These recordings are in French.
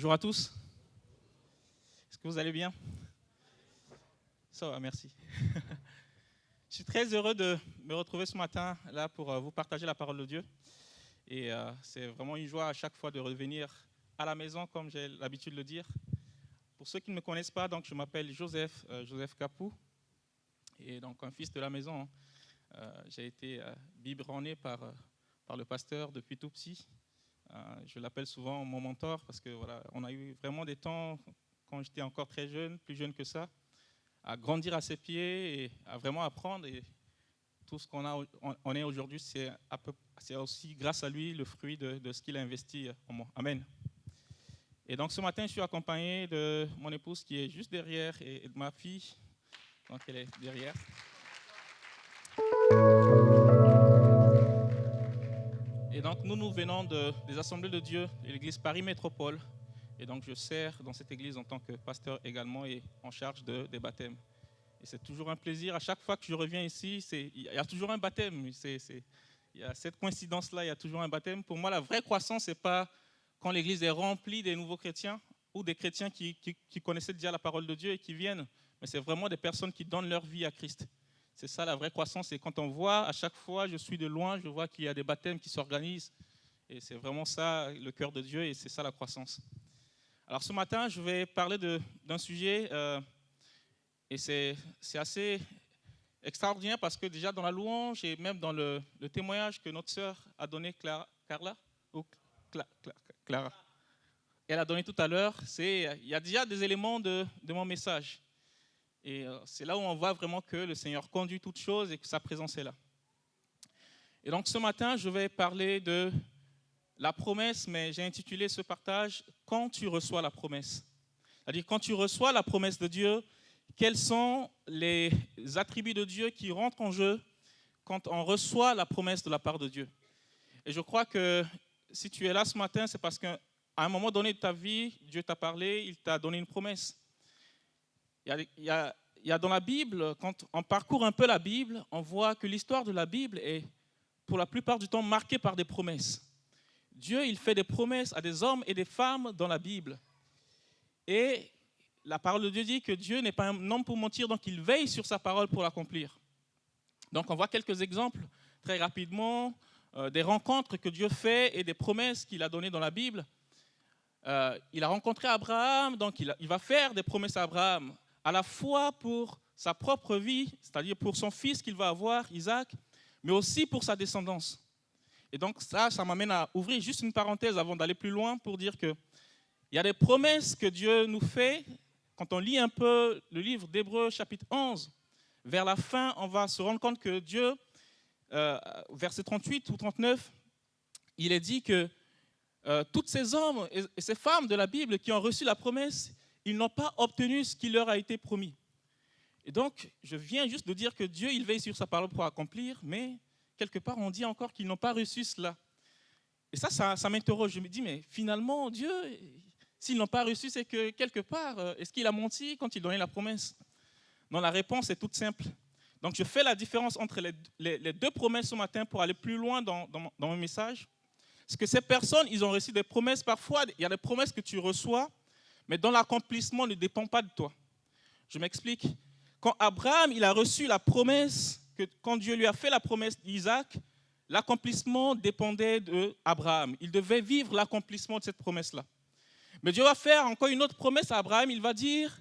Bonjour à tous. Est-ce que vous allez bien? Ça va, merci. Je suis très heureux de me retrouver ce matin là pour vous partager la parole de Dieu. Et c'est vraiment une joie à chaque fois de revenir à la maison, comme j'ai l'habitude de le dire. Pour ceux qui ne me connaissent pas, donc, je m'appelle Joseph Capou, et donc un fils de la maison. J'ai été biberonné par le pasteur depuis tout petit. Je l'appelle souvent mon mentor parce que voilà, on a eu vraiment des temps quand j'étais encore très jeune, plus jeune que ça, à grandir à ses pieds et à vraiment apprendre. Et tout ce on est aujourd'hui, c'est aussi grâce à lui le fruit de ce qu'il a investi en moi. Amen. Et donc ce matin, je suis accompagné de mon épouse qui est juste derrière et de ma fille, donc elle est derrière. Et donc nous venons des Assemblées de Dieu de l'église Paris Métropole. Et donc je sers dans cette église en tant que pasteur également et en charge des baptêmes. Et c'est toujours un plaisir. À chaque fois que je reviens ici, il y a toujours un baptême. Il y a cette coïncidence-là, il y a toujours un baptême. Pour moi, la vraie croissance, ce n'est pas quand l'église est remplie des nouveaux chrétiens ou des chrétiens qui connaissaient déjà la parole de Dieu et qui viennent. Mais c'est vraiment des personnes qui donnent leur vie à Christ. C'est ça la vraie croissance. Et quand on voit, à chaque fois, je suis de loin, je vois qu'il y a des baptêmes qui s'organisent. Et c'est vraiment ça, le cœur de Dieu, et c'est ça la croissance. Alors ce matin, je vais parler d'un sujet, et c'est assez extraordinaire parce que déjà dans la louange et même dans le témoignage que notre sœur a donné, Clara, elle a donné tout à l'heure, il y a déjà des éléments de mon message. Et c'est là où on voit vraiment que le Seigneur conduit toutes choses et que sa présence est là. Et donc ce matin, je vais parler de la promesse, mais j'ai intitulé ce partage « Quand tu reçois la promesse ». C'est-à-dire quand tu reçois la promesse de Dieu, quels sont les attributs de Dieu qui rentrent en jeu quand on reçoit la promesse de la part de Dieu. Et je crois que si tu es là ce matin, c'est parce qu'à un moment donné de ta vie, Dieu t'a parlé, il t'a donné une promesse. Il y a dans la Bible, quand on parcourt un peu la Bible, on voit que l'histoire de la Bible est pour la plupart du temps marquée par des promesses. Dieu, il fait des promesses à des hommes et des femmes dans la Bible. Et la parole de Dieu dit que Dieu n'est pas un homme pour mentir, donc il veille sur sa parole pour l'accomplir. Donc on voit quelques exemples très rapidement, des rencontres que Dieu fait et des promesses qu'il a données dans la Bible. Il a rencontré Abraham, donc il va faire des promesses à Abraham, à la fois pour sa propre vie, c'est-à-dire pour son fils qu'il va avoir, Isaac, mais aussi pour sa descendance. Et donc ça m'amène à ouvrir juste une parenthèse avant d'aller plus loin pour dire qu'il y a des promesses que Dieu nous fait. Quand on lit un peu le livre d'Hébreux chapitre 11, vers la fin, on va se rendre compte que Dieu, verset 38 ou 39, il est dit que tous ces hommes et ces femmes de la Bible qui ont reçu la promesse, ils n'ont pas obtenu ce qui leur a été promis. Et donc, je viens juste de dire que Dieu, il veille sur sa parole pour accomplir, mais quelque part, on dit encore qu'ils n'ont pas reçu cela. Et ça m'interroge. Je me dis, mais finalement, Dieu, s'ils n'ont pas reçu, c'est que quelque part, est-ce qu'il a menti quand il donnait la promesse? Non, la réponse est toute simple. Donc, je fais la différence entre les deux promesses ce matin pour aller plus loin dans mon message. Parce que ces personnes, ils ont reçu des promesses. Parfois, il y a des promesses que tu reçois, mais dont l'accomplissement ne dépend pas de toi. Je m'explique. Quand Abraham il a reçu la promesse, quand Dieu lui a fait la promesse d'Isaac, l'accomplissement dépendait d'Abraham. Il devait vivre l'accomplissement de cette promesse-là. Mais Dieu va faire encore une autre promesse à Abraham. Il va dire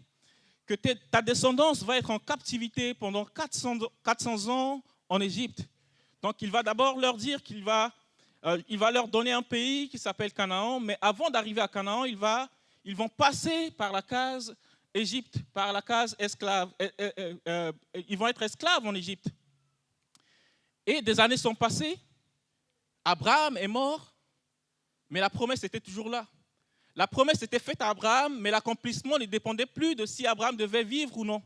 que ta descendance va être en captivité pendant 400 ans en Égypte. Donc il va d'abord leur dire qu'il va leur donner un pays qui s'appelle Canaan, mais avant d'arriver à Canaan, ils vont passer par la case Égypte, par la case esclave. Ils vont être esclaves en Égypte. Et des années sont passées, Abraham est mort, mais la promesse était toujours là. La promesse était faite à Abraham, mais l'accomplissement ne dépendait plus de si Abraham devait vivre ou non.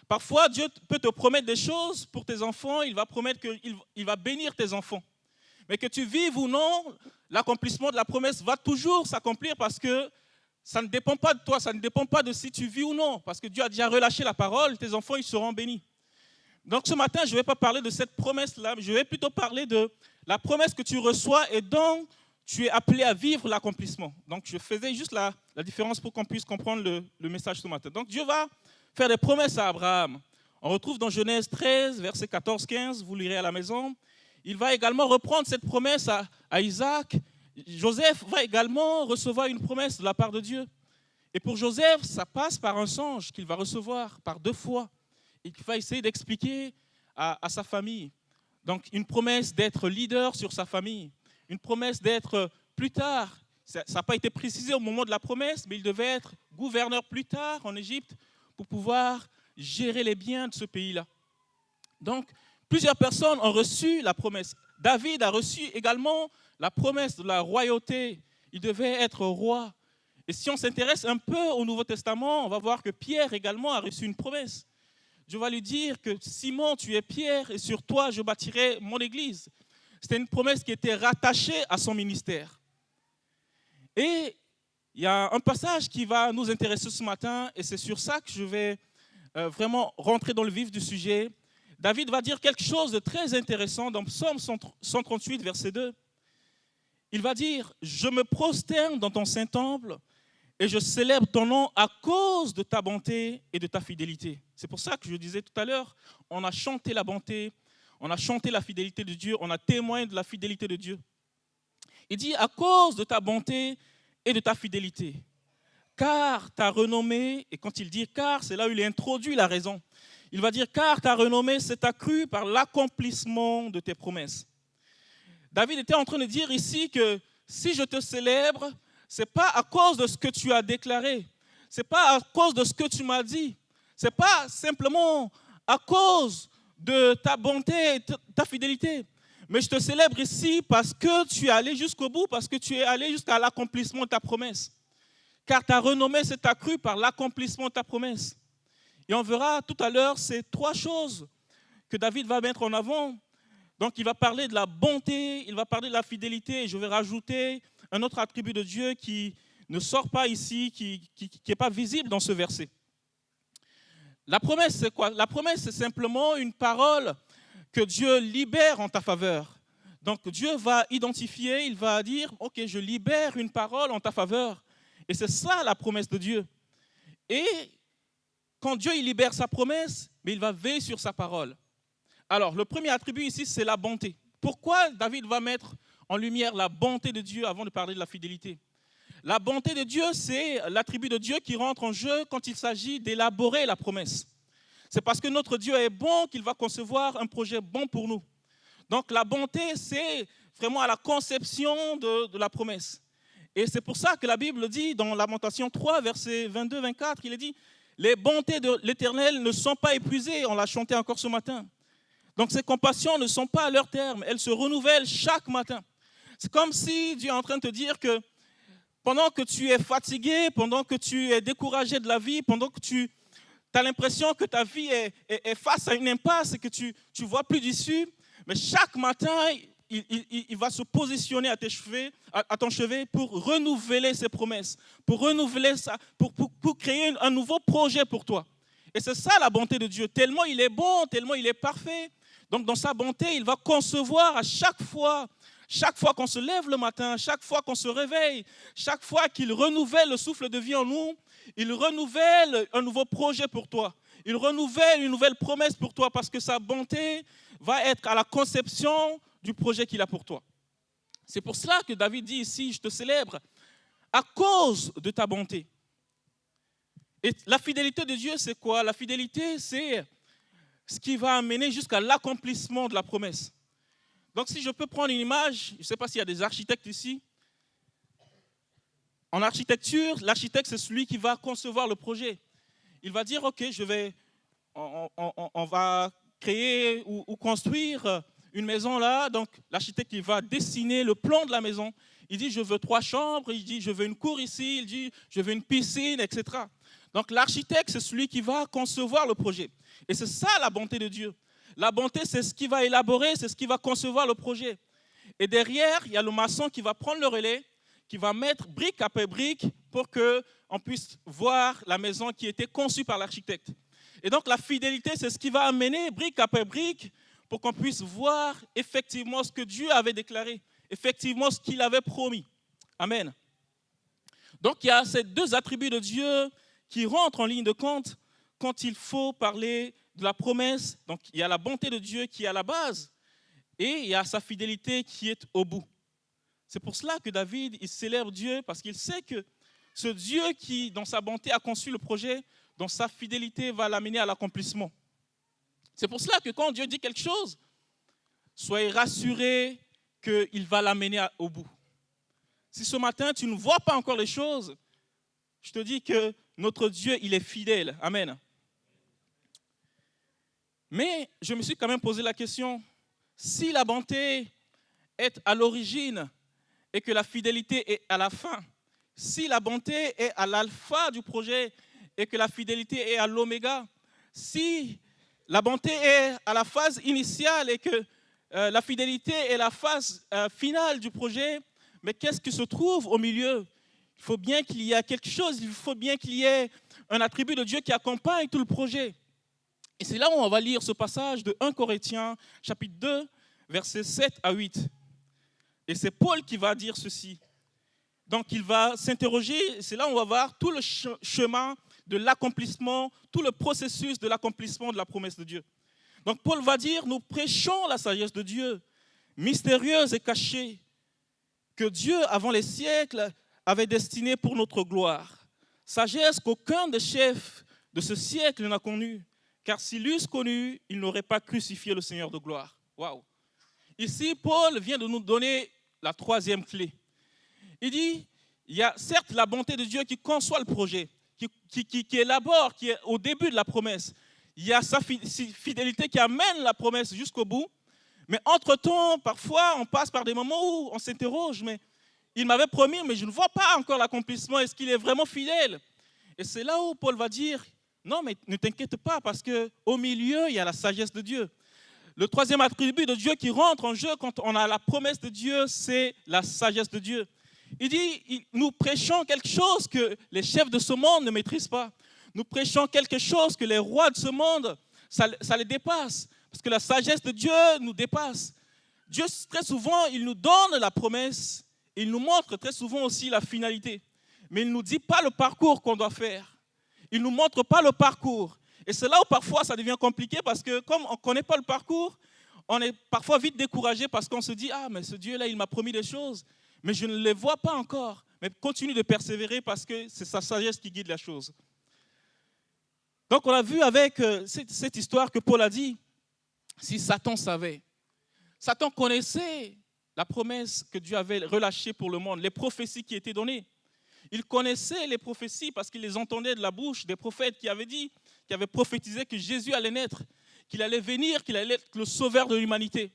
Parfois, Dieu peut te promettre des choses pour tes enfants, il va promettre qu'il va bénir tes enfants. Mais que tu vives ou non, l'accomplissement de la promesse va toujours s'accomplir parce que ça ne dépend pas de toi, ça ne dépend pas de si tu vis ou non, parce que Dieu a déjà relâché la parole, tes enfants ils seront bénis. Donc ce matin, je ne vais pas parler de cette promesse-là, mais je vais plutôt parler de la promesse que tu reçois et dont tu es appelé à vivre l'accomplissement. Donc, je faisais juste la différence pour qu'on puisse comprendre le message ce matin. Donc, Dieu va faire des promesses à Abraham. On retrouve dans Genèse 13, versets 14-15, vous lirez à la maison. Il va également reprendre cette promesse à Isaac. Joseph va également recevoir une promesse de la part de Dieu. Et pour Joseph, ça passe par un songe qu'il va recevoir par 2 fois et qu'il va essayer d'expliquer à sa famille. Donc, une promesse d'être leader sur sa famille. Une promesse d'être plus tard, ça n'a pas été précisé au moment de la promesse, mais il devait être gouverneur plus tard en Égypte pour pouvoir gérer les biens de ce pays-là. Donc, plusieurs personnes ont reçu la promesse. David a reçu également la promesse de la royauté. Il devait être roi. Et si on s'intéresse un peu au Nouveau Testament, on va voir que Pierre également a reçu une promesse. Dieu va lui dire que Simon, tu es Pierre, et sur toi, je bâtirai mon église. C'était une promesse qui était rattachée à son ministère. Et il y a un passage qui va nous intéresser ce matin, et c'est sur ça que je vais vraiment rentrer dans le vif du sujet. David va dire quelque chose de très intéressant dans Psaume 138, verset 2. Il va dire « Je me prosterne dans ton saint temple et je célèbre ton nom à cause de ta bonté et de ta fidélité. » C'est pour ça que je disais tout à l'heure, on a chanté la bonté, on a chanté la fidélité de Dieu, on a témoigné de la fidélité de Dieu. Il dit « À cause de ta bonté et de ta fidélité, car ta renommée », et quand il dit « car », c'est là où il introduit la raison. Il va dire « car ta renommée s'est accrue par l'accomplissement de tes promesses ». David était en train de dire ici que si je te célèbre, ce n'est pas à cause de ce que tu as déclaré, ce n'est pas à cause de ce que tu m'as dit, ce n'est pas simplement à cause de ta bonté et ta fidélité, mais je te célèbre ici parce que tu es allé jusqu'au bout, parce que tu es allé jusqu'à l'accomplissement de ta promesse. Car ta renommée s'est accrue par l'accomplissement de ta promesse. Et on verra tout à l'heure ces 3 choses que David va mettre en avant. Donc, il va parler de la bonté, il va parler de la fidélité, et je vais rajouter un autre attribut de Dieu qui ne sort pas ici, qui n'est pas visible dans ce verset. La promesse, c'est quoi? La promesse, c'est simplement une parole que Dieu libère en ta faveur. Donc, Dieu va identifier, il va dire, ok, je libère une parole en ta faveur. Et c'est ça la promesse de Dieu. Et quand Dieu il libère sa promesse, mais il va veiller sur sa parole. Alors, le premier attribut ici, c'est la bonté. Pourquoi David va mettre en lumière la bonté de Dieu avant de parler de la fidélité? La bonté de Dieu, c'est l'attribut de Dieu qui rentre en jeu quand il s'agit d'élaborer la promesse. C'est parce que notre Dieu est bon qu'il va concevoir un projet bon pour nous. Donc, la bonté, c'est vraiment à la conception de la promesse. Et c'est pour ça que la Bible dit, dans Lamentation 3, versets 22-24, il est dit « Les bontés de l'Éternel ne sont pas épuisées », on l'a chanté encore ce matin. Donc, ces compassions ne sont pas à leur terme, elles se renouvellent chaque matin. C'est comme si Dieu est en train de te dire que pendant que tu es fatigué, pendant que tu es découragé de la vie, pendant que tu as l'impression que ta vie est face à une impasse et que tu ne vois plus d'issue, mais chaque matin, il va se positionner à ton chevet pour renouveler ses promesses, pour renouveler ça, pour créer un nouveau projet pour toi. Et c'est ça la bonté de Dieu. Tellement il est bon, tellement il est parfait. Donc dans sa bonté, il va concevoir à chaque fois qu'on se lève le matin, chaque fois qu'on se réveille, chaque fois qu'il renouvelle le souffle de vie en nous, il renouvelle un nouveau projet pour toi. Il renouvelle une nouvelle promesse pour toi parce que sa bonté va être à la conception du projet qu'il a pour toi. C'est pour cela que David dit ici, je te célèbre à cause de ta bonté. Et la fidélité de Dieu, c'est quoi? La fidélité, c'est ce qui va amener jusqu'à l'accomplissement de la promesse. Donc, si je peux prendre une image, je ne sais pas s'il y a des architectes ici. En architecture, l'architecte, c'est celui qui va concevoir le projet. Il va dire, OK, on va créer ou construire une maison là. Donc, l'architecte, il va dessiner le plan de la maison. Il dit, je veux 3 chambres. Il dit, je veux une cour ici. Il dit, je veux une piscine, etc. Donc, l'architecte, c'est celui qui va concevoir le projet. Et c'est ça la bonté de Dieu. La bonté, c'est ce qui va élaborer, c'est ce qui va concevoir le projet. Et derrière, il y a le maçon qui va prendre le relais, qui va mettre brique après brique pour qu'on puisse voir la maison qui était conçue par l'architecte. Et donc, la fidélité, c'est ce qui va amener brique après brique pour qu'on puisse voir effectivement ce que Dieu avait déclaré. effectivement ce qu'il avait promis. Amen. Donc il y a ces deux attributs de Dieu qui rentrent en ligne de compte quand il faut parler de la promesse. Donc il y a la bonté de Dieu qui est à la base et il y a sa fidélité qui est au bout. C'est pour cela que David, il célèbre Dieu parce qu'il sait que ce Dieu qui, dans sa bonté, a conçu le projet, dans sa fidélité, va l'amener à l'accomplissement. C'est pour cela que quand Dieu dit quelque chose, soyez rassurés qu'il va l'amener au bout. Si ce matin, tu ne vois pas encore les choses, je te dis que notre Dieu, il est fidèle. Amen. Mais je me suis quand même posé la question, si la bonté est à l'origine et que la fidélité est à la fin, si la bonté est à l'alpha du projet et que la fidélité est à l'oméga, si la bonté est à la phase initiale et que la fidélité est la phase finale du projet, mais qu'est-ce qui se trouve au milieu? Il faut bien qu'il y ait quelque chose, il faut bien qu'il y ait un attribut de Dieu qui accompagne tout le projet. Et c'est là où on va lire ce passage de 1 Corinthiens, chapitre 2, versets 7 à 8. Et c'est Paul qui va dire ceci. Donc il va s'interroger, c'est là où on va voir tout le chemin de l'accomplissement, tout le processus de l'accomplissement de la promesse de Dieu. Donc Paul va dire, nous prêchons la sagesse de Dieu, mystérieuse et cachée, que Dieu, avant les siècles, avait destinée pour notre gloire. Sagesse qu'aucun des chefs de ce siècle n'a connue, car s'ils l'eussent connue, ils n'auraient pas crucifié le Seigneur de gloire. Waouh! Ici, Paul vient de nous donner la troisième clé. Il dit, il y a certes la bonté de Dieu qui conçoit le projet, qui élabore, qui est au début de la promesse. Il y a sa fidélité qui amène la promesse jusqu'au bout. Mais entre-temps, parfois, on passe par des moments où on s'interroge, mais il m'avait promis, mais je ne vois pas encore l'accomplissement. Est-ce qu'il est vraiment fidèle? Et c'est là où Paul va dire, non, mais ne t'inquiète pas, parce qu'au milieu, il y a la sagesse de Dieu. Le troisième attribut de Dieu qui rentre en jeu quand on a la promesse de Dieu, c'est la sagesse de Dieu. Il dit, nous prêchons quelque chose que les chefs de ce monde ne maîtrisent pas. Nous prêchons quelque chose que les rois de ce monde, ça les dépasse. Parce que la sagesse de Dieu nous dépasse. Dieu, très souvent, il nous donne la promesse. Il nous montre très souvent aussi la finalité. Mais il ne nous dit pas le parcours qu'on doit faire. Il ne nous montre pas le parcours. Et c'est là où parfois ça devient compliqué parce que comme on ne connaît pas le parcours, on est parfois vite découragé parce qu'on se dit « Ah, mais ce Dieu-là, il m'a promis des choses, mais je ne les vois pas encore. » Mais continue de persévérer parce que c'est sa sagesse qui guide la chose. Donc on a vu avec cette histoire que Paul a dit, si Satan savait, Satan connaissait la promesse que Dieu avait relâchée pour le monde, les prophéties qui étaient données. Il connaissait les prophéties parce qu'il les entendait de la bouche des prophètes qui avaient prophétisé que Jésus allait naître, qu'il allait venir, qu'il allait être le sauveur de l'humanité.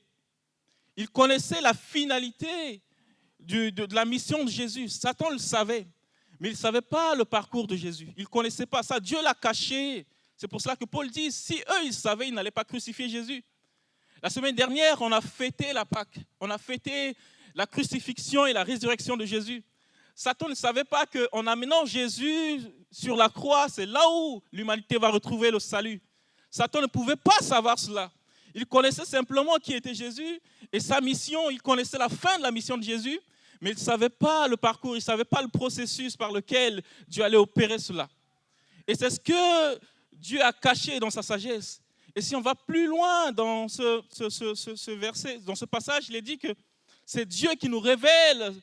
Il connaissait la finalité de la mission de Jésus. Satan le savait, mais il ne savait pas le parcours de Jésus. Il ne connaissait pas ça. Dieu l'a caché. C'est pour cela que Paul dit, si eux, ils savaient, ils n'allaient pas crucifier Jésus. La semaine dernière, on a fêté la Pâque. On a fêté la crucifixion et la résurrection de Jésus. Satan ne savait pas qu'en amenant Jésus sur la croix, c'est là où l'humanité va retrouver le salut. Satan ne pouvait pas savoir cela. Il connaissait simplement qui était Jésus et sa mission. Il connaissait la fin de la mission de Jésus, mais il ne savait pas le parcours, il ne savait pas le processus par lequel Dieu allait opérer cela. Et c'est ce que Dieu a caché dans sa sagesse. Et si on va plus loin dans ce verset, dans ce passage, il est dit que c'est Dieu qui nous révèle.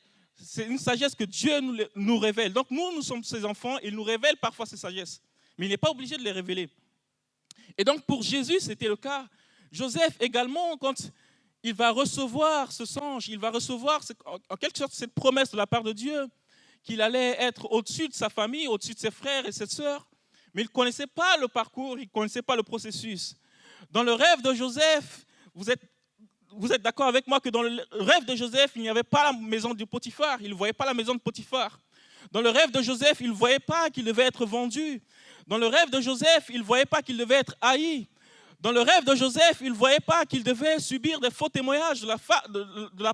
C'est une sagesse que Dieu nous révèle. Donc nous sommes ses enfants, il nous révèle parfois ses sagesses. Mais il n'est pas obligé de les révéler. Et donc pour Jésus, c'était le cas. Joseph également, quand il va recevoir ce songe, il va recevoir en quelque sorte cette promesse de la part de Dieu, qu'il allait être au-dessus de sa famille, au-dessus de ses frères et ses sœurs. Mais il ne connaissait pas le parcours, il ne connaissait pas le processus. Dans le rêve de Joseph, vous êtes d'accord avec moi que dans le rêve de Joseph, il n'y avait pas la maison de Potiphar. Il ne voyait pas la maison de Potiphar. Dans le rêve de Joseph, il ne voyait pas qu'il devait être vendu. Dans le rêve de Joseph, il ne voyait pas qu'il devait être haï. Dans le rêve de Joseph, il ne voyait pas qu'il devait subir des faux témoignages de la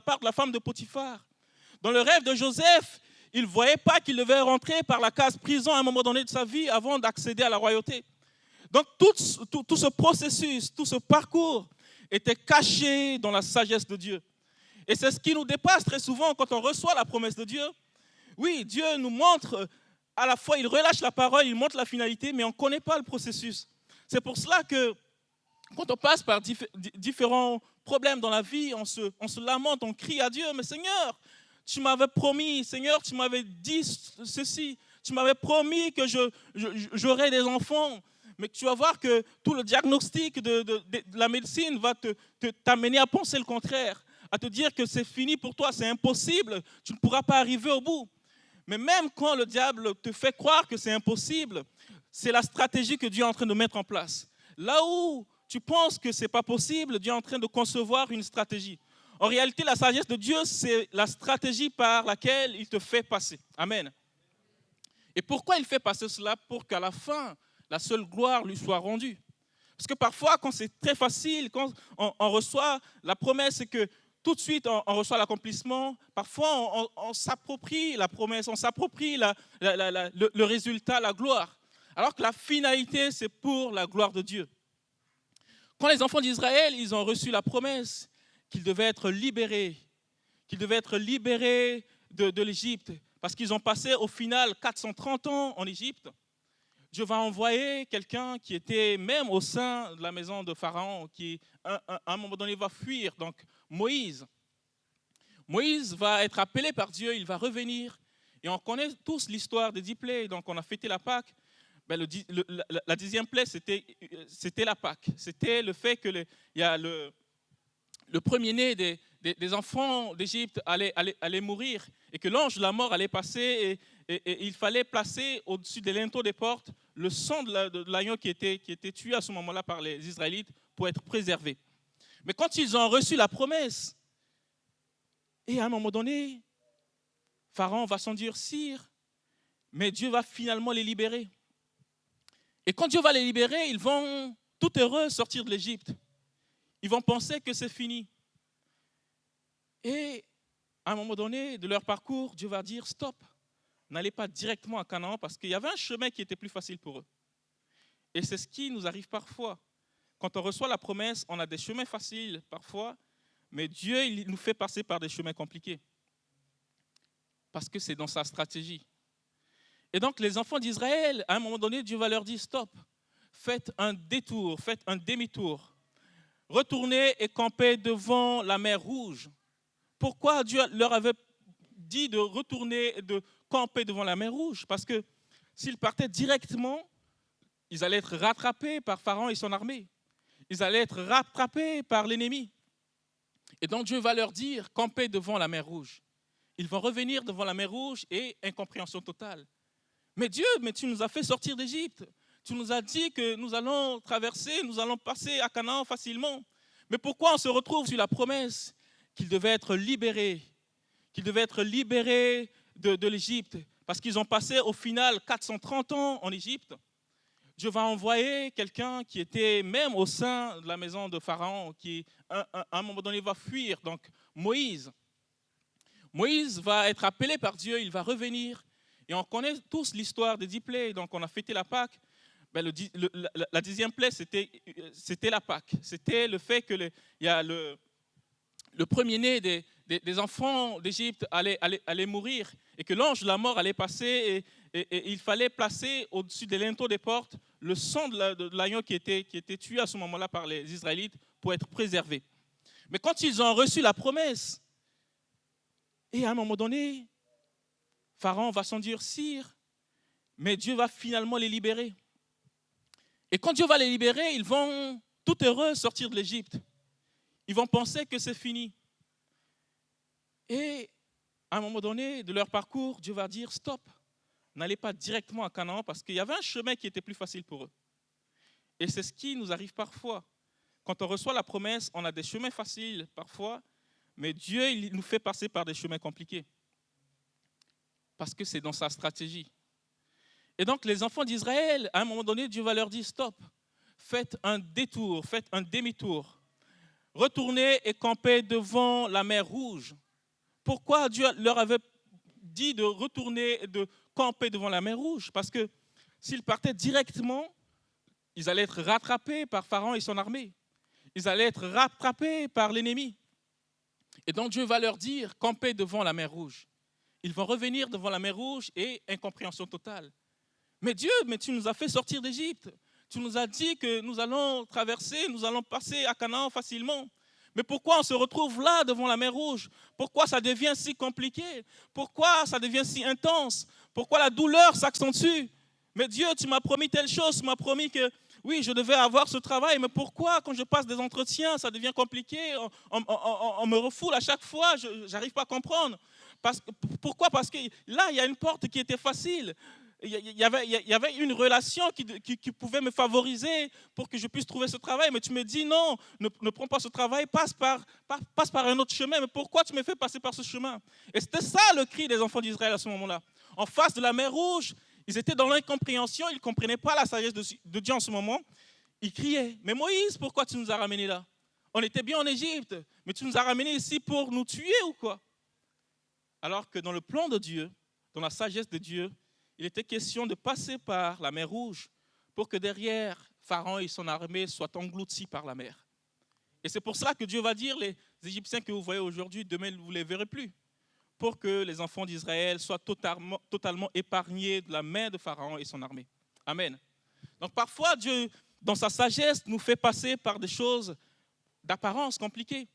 part de la femme de Potiphar. Dans le rêve de Joseph, il ne voyait pas qu'il devait rentrer par la case prison à un moment donné de sa vie avant d'accéder à la royauté. Donc tout ce processus, tout ce parcours était caché dans la sagesse de Dieu. Et c'est ce qui nous dépasse très souvent quand on reçoit la promesse de Dieu. Oui, Dieu nous montre, à la fois il relâche la parole, il montre la finalité, mais on ne connaît pas le processus. C'est pour cela que quand on passe par différents problèmes dans la vie, on se lamente, on crie à Dieu, mais Seigneur, tu m'avais promis, Seigneur, tu m'avais dit ceci, tu m'avais promis que j'aurais des enfants, mais tu vas voir que tout le diagnostic de la médecine va t'amener à penser le contraire, à te dire que c'est fini pour toi, c'est impossible, tu ne pourras pas arriver au bout. Mais même quand le diable te fait croire que c'est impossible, c'est la stratégie que Dieu est en train de mettre en place. Là où tu penses que ce n'est pas possible, Dieu est en train de concevoir une stratégie. En réalité, la sagesse de Dieu, c'est la stratégie par laquelle il te fait passer. Amen. Et pourquoi il fait passer cela? Pour qu'à la fin, la seule gloire lui soit rendue. Parce que parfois, quand c'est très facile, quand on reçoit la promesse et que tout de suite on reçoit l'accomplissement, parfois on s'approprie la promesse, on s'approprie le résultat, la gloire. Alors que la finalité, c'est pour la gloire de Dieu. Quand les enfants d'Israël, ils ont reçu la promesse qu'ils devaient être libérés de l'Égypte, parce qu'ils ont passé au final 430 ans en Égypte, Dieu va envoyer quelqu'un qui était même au sein de la maison de Pharaon, qui à un moment donné va fuir, donc Moïse. Moïse va être appelé par Dieu, il va revenir, et on connaît tous l'histoire des 10 plaies, donc on a fêté la Pâque. Ben la 10e plaie, c'était la Pâque. C'était le fait que le premier-né des enfants d'Égypte allait mourir et que l'ange de la mort allait passer et il fallait placer au-dessus des linteaux des portes le sang de l'agneau qui était tué à ce moment-là par les Israélites pour être préservé. Mais quand ils ont reçu la promesse, et à un moment donné, Pharaon va s'endurcir, mais Dieu va finalement les libérer. Et quand Dieu va les libérer, ils vont tout heureux sortir de l'Égypte. Ils vont penser que c'est fini. Et à un moment donné de leur parcours, Dieu va dire stop, n'allez pas directement à Canaan parce qu'il y avait un chemin qui était plus facile pour eux. Et c'est ce qui nous arrive parfois. Quand on reçoit la promesse, on a des chemins faciles parfois, mais Dieu il nous fait passer par des chemins compliqués. Parce que c'est dans sa stratégie. Et donc les enfants d'Israël, à un moment donné, Dieu va leur dire stop, faites un détour, faites un demi-tour. Retournez et campez devant la mer Rouge. Pourquoi Dieu leur avait dit de retourner et de camper devant la mer Rouge? Parce que s'ils partaient directement, ils allaient être rattrapés par Pharaon et son armée. Ils allaient être rattrapés par l'ennemi. Et donc Dieu va leur dire, campez devant la mer Rouge. Ils vont revenir devant la mer Rouge et incompréhension totale. Mais Dieu, mais tu nous as fait sortir d'Égypte. Tu nous as dit que nous allons traverser, nous allons passer à Canaan facilement. Mais pourquoi on se retrouve sur la promesse qu'ils devaient être libérés de l'Égypte? Parce qu'ils ont passé au final 430 ans en Égypte. Dieu va envoyer quelqu'un qui était même au sein de la maison de Pharaon, qui à un moment donné va fuir, donc Moïse. Moïse va être appelé par Dieu, il va revenir. Et on connaît tous l'histoire des 10 plaies, donc on a fêté la Pâque. Ben la 10e plaie, c'était la Pâque. C'était le fait que le premier-né des enfants d'Égypte allait mourir et que l'ange de la mort allait passer et il fallait placer au-dessus des linteaux des portes le sang de l'agneau qui était tué à ce moment-là par les Israélites pour être préservé. Mais quand ils ont reçu la promesse, et à un moment donné, Pharaon va s'endurcir, mais Dieu va finalement les libérer. Et quand Dieu va les libérer, ils vont tout heureux sortir de l'Égypte. Ils vont penser que c'est fini. Et à un moment donné de leur parcours, Dieu va dire stop, n'allez pas directement à Canaan parce qu'il y avait un chemin qui était plus facile pour eux. Et c'est ce qui nous arrive parfois. Quand on reçoit la promesse, on a des chemins faciles parfois, mais Dieu il nous fait passer par des chemins compliqués. Parce que c'est dans sa stratégie. Et donc les enfants d'Israël, à un moment donné, Dieu va leur dire stop, faites un détour, faites un demi-tour. Retournez et campez devant la mer Rouge. Pourquoi Dieu leur avait dit de retourner et de camper devant la mer Rouge? Parce que s'ils partaient directement, ils allaient être rattrapés par Pharaon et son armée. Ils allaient être rattrapés par l'ennemi. Et donc Dieu va leur dire, campez devant la mer Rouge. Ils vont revenir devant la mer Rouge et incompréhension totale. Mais Dieu, mais tu nous as fait sortir d'Égypte. Tu nous as dit que nous allons traverser, nous allons passer à Canaan facilement. Mais pourquoi on se retrouve là devant la mer Rouge? Pourquoi ça devient si compliqué? Pourquoi ça devient si intense? Pourquoi la douleur s'accentue? Mais Dieu, tu m'as promis telle chose, tu m'as promis que oui, je devais avoir ce travail, mais pourquoi quand je passe des entretiens, ça devient compliqué? On me refoule à chaque fois, je n'arrive pas à comprendre. Pourquoi? Parce que là, il y a une porte qui était facile. Il y avait une relation qui pouvait me favoriser pour que je puisse trouver ce travail. Mais tu me dis non, ne prends pas ce travail, passe par un autre chemin. Mais pourquoi tu me fais passer par ce chemin? Et c'était ça le cri des enfants d'Israël à ce moment-là. En face de la mer Rouge, ils étaient dans l'incompréhension, ils ne comprenaient pas la sagesse de Dieu en ce moment. Ils criaient, mais Moïse, pourquoi tu nous as ramenés là? On était bien en Égypte, mais tu nous as ramenés ici pour nous tuer ou quoi? Alors que dans le plan de Dieu, dans la sagesse de Dieu, il était question de passer par la mer Rouge pour que derrière, Pharaon et son armée soient engloutis par la mer. Et c'est pour ça que Dieu va dire, les Égyptiens que vous voyez aujourd'hui, demain vous ne les verrez plus. Pour que les enfants d'Israël soient totalement épargnés de la main de Pharaon et son armée. Amen. Donc parfois, Dieu, dans sa sagesse, nous fait passer par des choses d'apparence compliquées.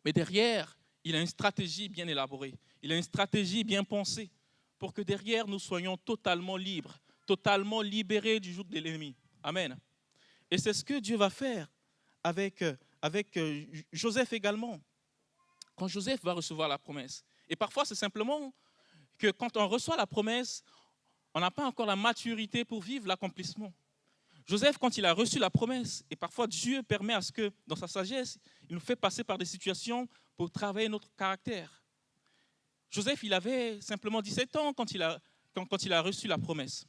Mais derrière, il a une stratégie bien élaborée. Il a une stratégie bien pensée pour que derrière, nous soyons totalement libres, totalement libérés du joug de l'ennemi. Amen. Et c'est ce que Dieu va faire avec Joseph également. Quand Joseph va recevoir la promesse. Et parfois, c'est simplement que quand on reçoit la promesse, on n'a pas encore la maturité pour vivre l'accomplissement. Joseph, quand il a reçu la promesse, et parfois Dieu permet à ce que, dans sa sagesse, il nous fait passer par des situations pour travailler notre caractère. Joseph, il avait simplement 17 ans quand il a reçu la promesse.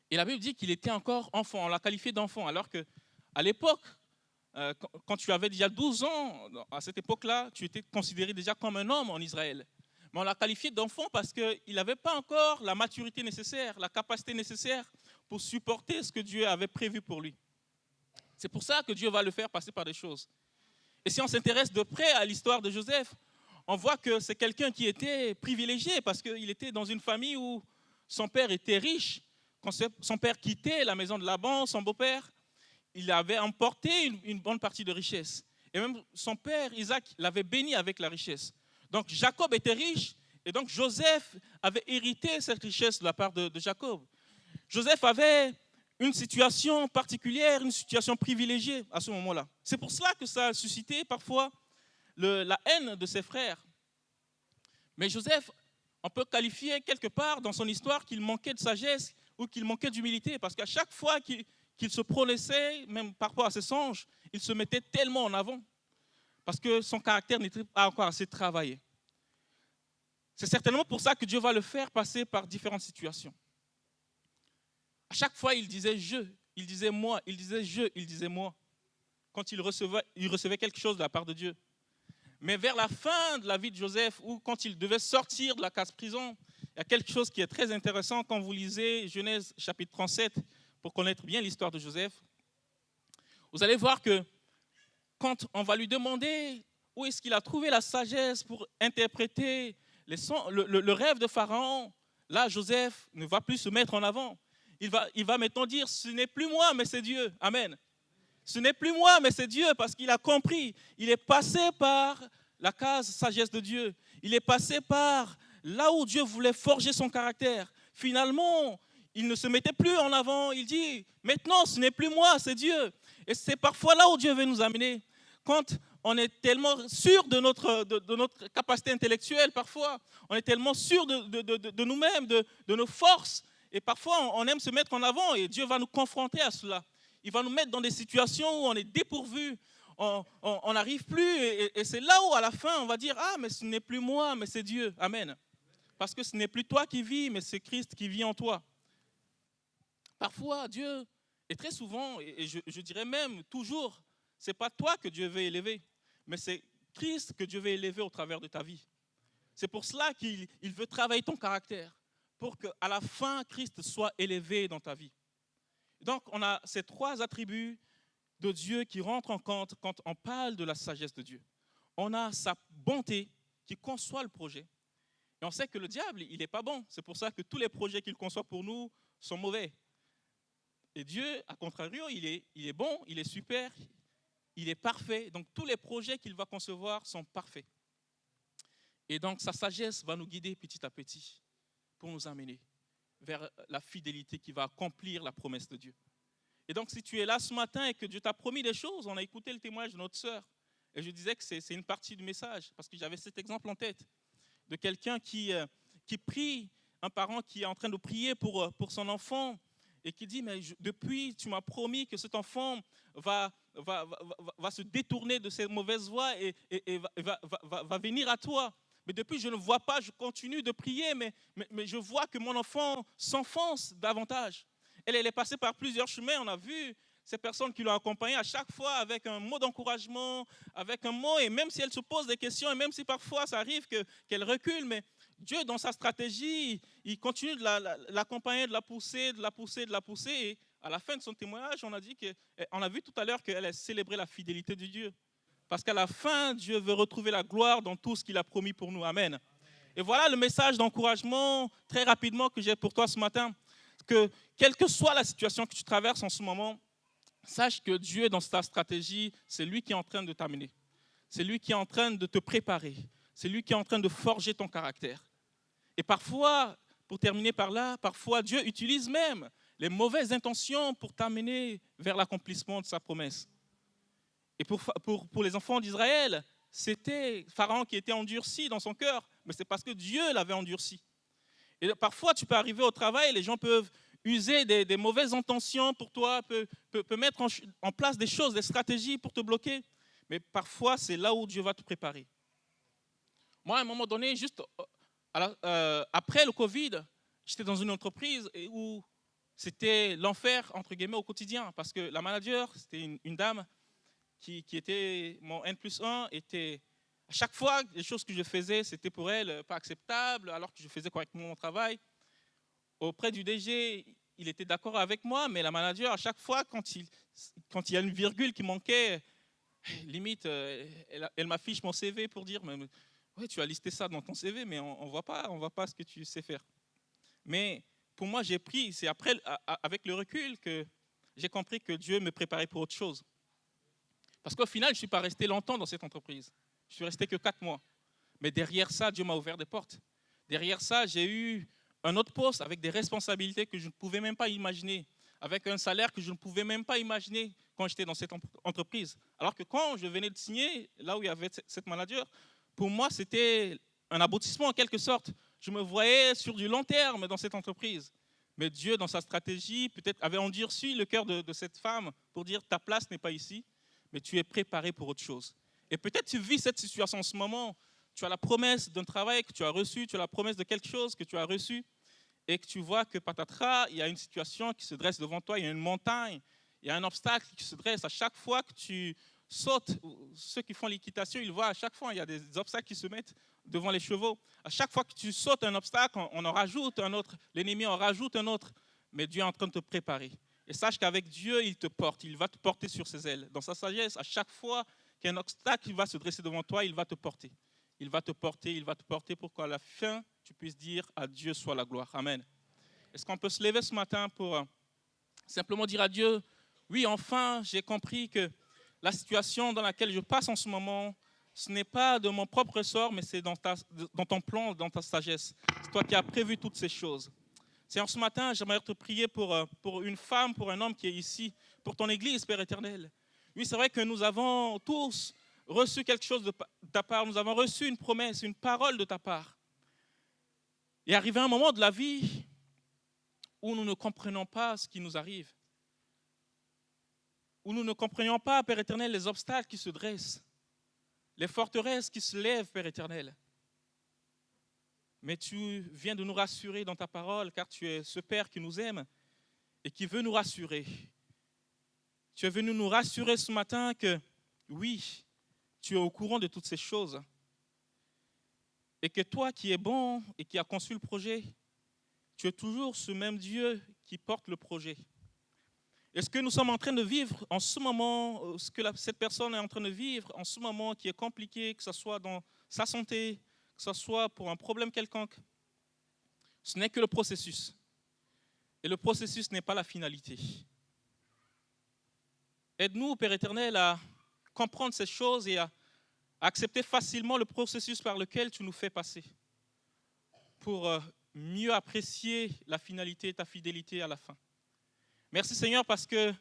Et la Bible dit qu'il était encore enfant, on l'a qualifié d'enfant, alors qu'à l'époque, quand tu avais déjà 12 ans, à cette époque-là, tu étais considéré déjà comme un homme en Israël. Mais on l'a qualifié d'enfant parce qu'il n'avait pas encore la maturité nécessaire, la capacité nécessaire pour supporter ce que Dieu avait prévu pour lui. C'est pour ça que Dieu va le faire passer par des choses. Et si on s'intéresse de près à l'histoire de Joseph, on voit que c'est quelqu'un qui était privilégié parce qu'il était dans une famille où son père était riche. Quand son père quittait la maison de Laban, son beau-père, il avait emporté une bonne partie de richesse. Et même son père, Isaac, l'avait béni avec la richesse. Donc Jacob était riche et donc Joseph avait hérité cette richesse de la part de Jacob. Joseph avait une situation particulière, une situation privilégiée à ce moment-là. C'est pour cela que ça a suscité parfois la haine de ses frères. Mais Joseph, on peut qualifier quelque part dans son histoire qu'il manquait de sagesse ou qu'il manquait d'humilité parce qu'à chaque fois qu'il se prononçait, même par rapport à ses songes, il se mettait tellement en avant parce que son caractère n'était pas encore assez travaillé. C'est certainement pour ça que Dieu va le faire passer par différentes situations. À chaque fois, il disait « je », il disait « moi », il disait « je », il disait « moi », quand il recevait quelque chose de la part de Dieu. Mais vers la fin de la vie de Joseph, ou quand il devait sortir de la case-prison, il y a quelque chose qui est très intéressant quand vous lisez Genèse chapitre 37, pour connaître bien l'histoire de Joseph. Vous allez voir que quand on va lui demander où est-ce qu'il a trouvé la sagesse pour interpréter le rêve de Pharaon, là, Joseph ne va plus se mettre en avant. Il va maintenant dire, ce n'est plus moi, mais c'est Dieu. Amen. Ce n'est plus moi, mais c'est Dieu, parce qu'il a compris. Il est passé par la case sagesse de Dieu. Il est passé par là où Dieu voulait forger son caractère. Finalement, il ne se mettait plus en avant. Il dit, maintenant, ce n'est plus moi, c'est Dieu. Et c'est parfois là où Dieu veut nous amener. Quand on est tellement sûr de notre capacité intellectuelle, parfois, on est tellement sûr de nous-mêmes, de nos forces. Et parfois, on aime se mettre en avant et Dieu va nous confronter à cela. Il va nous mettre dans des situations où on est dépourvu, on n'arrive plus. Et c'est là où, à la fin, on va dire, ah, mais ce n'est plus moi, mais c'est Dieu. Amen. Parce que ce n'est plus toi qui vis, mais c'est Christ qui vit en toi. Parfois, Dieu, et très souvent, et je dirais même toujours, ce n'est pas toi que Dieu veut élever, mais c'est Christ que Dieu veut élever au travers de ta vie. C'est pour cela qu'il veut travailler ton caractère, pour qu'à la fin, Christ soit élevé dans ta vie. Donc, on a ces trois attributs de Dieu qui rentrent en compte quand on parle de la sagesse de Dieu. on a sa bonté qui conçoit le projet. Et on sait que le diable, il n'est pas bon. C'est pour ça que tous les projets qu'il conçoit pour nous sont mauvais. Et Dieu, à contrario, il est bon, il est super, il est parfait. Donc tous les projets qu'il va concevoir sont parfaits. Et donc sa sagesse va nous guider petit à petit pour nous amener vers la fidélité qui va accomplir la promesse de Dieu. Et donc si tu es là ce matin et que Dieu t'a promis des choses, on a écouté le témoignage de notre sœur. Et je disais que c'est une partie du message, parce que j'avais cet exemple en tête, de quelqu'un qui prie, un parent qui est en train de prier pour son enfant, et qui dit, mais depuis, tu m'as promis que cet enfant va se détourner de ses mauvaises voies et va venir à toi. Mais depuis, je ne vois pas, je continue de prier, mais je vois que mon enfant s'enfonce davantage. Elle est passée par plusieurs chemins, on a vu ces personnes qui l'ont accompagnée à chaque fois avec un mot d'encouragement, avec un mot, et même si elle se pose des questions, et même si parfois ça arrive qu'elle recule, mais Dieu, dans sa stratégie, il continue de l'accompagner, de la pousser, de la pousser, de la pousser. Et à la fin de son témoignage, on a vu tout à l'heure qu'elle a célébré la fidélité de Dieu. Parce qu'à la fin, Dieu veut retrouver la gloire dans tout ce qu'il a promis pour nous. Amen. Et voilà le message d'encouragement, très rapidement, que j'ai pour toi ce matin. Que quelle que soit la situation que tu traverses en ce moment, sache que Dieu, dans sa stratégie, c'est lui qui est en train de t'amener. C'est lui qui est en train de te préparer. C'est lui qui est en train de forger ton caractère. Et parfois, pour terminer par là, parfois Dieu utilise même les mauvaises intentions pour t'amener vers l'accomplissement de sa promesse. Et pour les enfants d'Israël, c'était Pharaon qui était endurci dans son cœur, mais c'est parce que Dieu l'avait endurci. Et parfois, tu peux arriver au travail, les gens peuvent user des mauvaises intentions pour toi, peuvent mettre en place des choses, des stratégies pour te bloquer. Mais parfois, c'est là où Dieu va te préparer. Moi, à un moment donné, juste après le Covid, j'étais dans une entreprise où c'était l'enfer, entre guillemets, au quotidien. Parce que la manager, c'était une dame qui était mon N+1, était à chaque fois, les choses que je faisais, c'était pour elle pas acceptable, alors que je faisais correctement mon travail. Auprès du DG, il était d'accord avec moi, mais la manager, à chaque fois, quand il y a une virgule qui manquait, limite, elle m'affiche mon CV pour dire, ouais, tu as listé ça dans ton CV, mais on ne voit pas ce que tu sais faire. Mais pour moi, c'est après, avec le recul, que j'ai compris que Dieu me préparait pour autre chose. Parce qu'au final, je ne suis pas resté longtemps dans cette entreprise. Je suis resté que 4 mois. Mais derrière ça, Dieu m'a ouvert des portes. Derrière ça, j'ai eu un autre poste avec des responsabilités que je ne pouvais même pas imaginer, avec un salaire que je ne pouvais même pas imaginer quand j'étais dans cette entreprise. Alors que quand je venais de signer, là où il y avait cette manager, pour moi, c'était un aboutissement en quelque sorte. Je me voyais sur du long terme dans cette entreprise. Mais Dieu, dans sa stratégie, peut-être avait endurci le cœur de cette femme pour dire ta place n'est pas ici, mais tu es préparé pour autre chose. Et peut-être tu vis cette situation en ce moment. Tu as la promesse d'un travail que tu as reçu, tu as la promesse de quelque chose que tu as reçu, et que tu vois que patatras, il y a une situation qui se dresse devant toi, il y a une montagne, il y a un obstacle qui se dresse. À chaque fois que tu sautes, ceux qui font l'équitation, ils voient à chaque fois, il y a des obstacles qui se mettent devant les chevaux. À chaque fois que tu sautes un obstacle, on en rajoute un autre, l'ennemi en rajoute un autre, mais Dieu est en train de te préparer. Et sache qu'avec Dieu, il te porte, il va te porter sur ses ailes. Dans sa sagesse, à chaque fois qu'il y a un obstacle qui va se dresser devant toi, il va te porter. Il va te porter pour qu'à la fin, tu puisses dire à Dieu soit la gloire. Amen. Est-ce qu'on peut se lever ce matin pour simplement dire à Dieu, oui, enfin, j'ai compris que la situation dans laquelle je passe en ce moment, ce n'est pas de mon propre ressort, mais c'est dans ton plan, dans ta sagesse. C'est toi qui as prévu toutes ces choses. Seigneur, ce matin, j'aimerais te prier pour une femme, pour un homme qui est ici, pour ton Église, Père éternel. Oui, c'est vrai que nous avons tous reçu quelque chose de ta part, nous avons reçu une promesse, une parole de ta part. Et arrivé un moment de la vie où nous ne comprenons pas ce qui nous arrive, où nous ne comprenions pas, Père éternel, les obstacles qui se dressent, les forteresses qui se lèvent, Père éternel. Mais tu viens de nous rassurer dans ta parole, car tu es ce Père qui nous aime et qui veut nous rassurer. Tu es venu nous rassurer ce matin que, oui, tu es au courant de toutes ces choses. Et que toi qui es bon et qui as conçu le projet, tu es toujours ce même Dieu qui porte le projet. Et ce que nous sommes en train de vivre en ce moment, ce que cette personne est en train de vivre en ce moment qui est compliqué, que ce soit dans sa santé, que ce soit pour un problème quelconque, ce n'est que le processus. Et le processus n'est pas la finalité. Aide-nous, Père éternel, à comprendre ces choses et à accepter facilement le processus par lequel tu nous fais passer pour mieux apprécier la finalité et ta fidélité à la fin. Merci Seigneur parce que,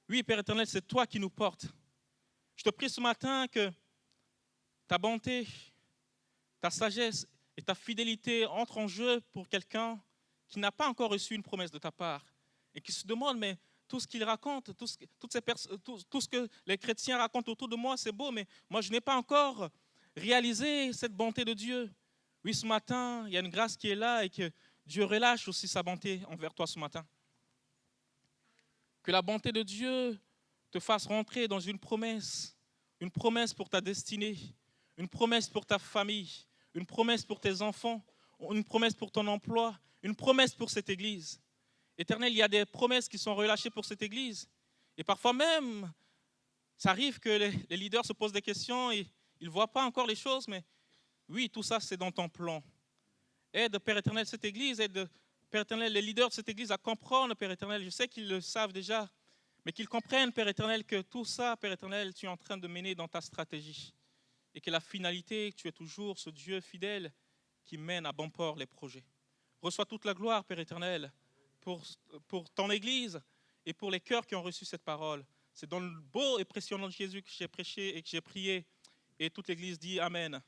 oui, Père éternel, c'est toi qui nous portes. Je te prie ce matin que ta bonté, ta sagesse et ta fidélité entrent en jeu pour quelqu'un qui n'a pas encore reçu une promesse de ta part et qui se demande, mais tout ce qu'il raconte, tout ce que les chrétiens racontent autour de moi, c'est beau, mais moi, je n'ai pas encore réalisé cette bonté de Dieu. Oui, ce matin, il y a une grâce qui est là et que Dieu relâche aussi sa bonté envers toi ce matin. Que la bonté de Dieu te fasse rentrer dans une promesse pour ta destinée, une promesse pour ta famille, une promesse pour tes enfants, une promesse pour ton emploi, une promesse pour cette église. Éternel, il y a des promesses qui sont relâchées pour cette église. Et parfois même, ça arrive que les leaders se posent des questions et ils ne voient pas encore les choses, mais oui, tout ça, c'est dans ton plan. Aide, Père éternel, cette église, aide, Père éternel, les leaders de cette église à comprendre, Père éternel. Je sais qu'ils le savent déjà, mais qu'ils comprennent, Père éternel, que tout ça, Père éternel, tu es en train de mener dans ta stratégie. Et que la finalité, tu es toujours ce Dieu fidèle qui mène à bon port les projets. Reçois toute la gloire, Père éternel, pour ton Église et pour les cœurs qui ont reçu cette parole. C'est dans le beau et précieux nom de Jésus que j'ai prêché et que j'ai prié. Et toute l'Église dit Amen.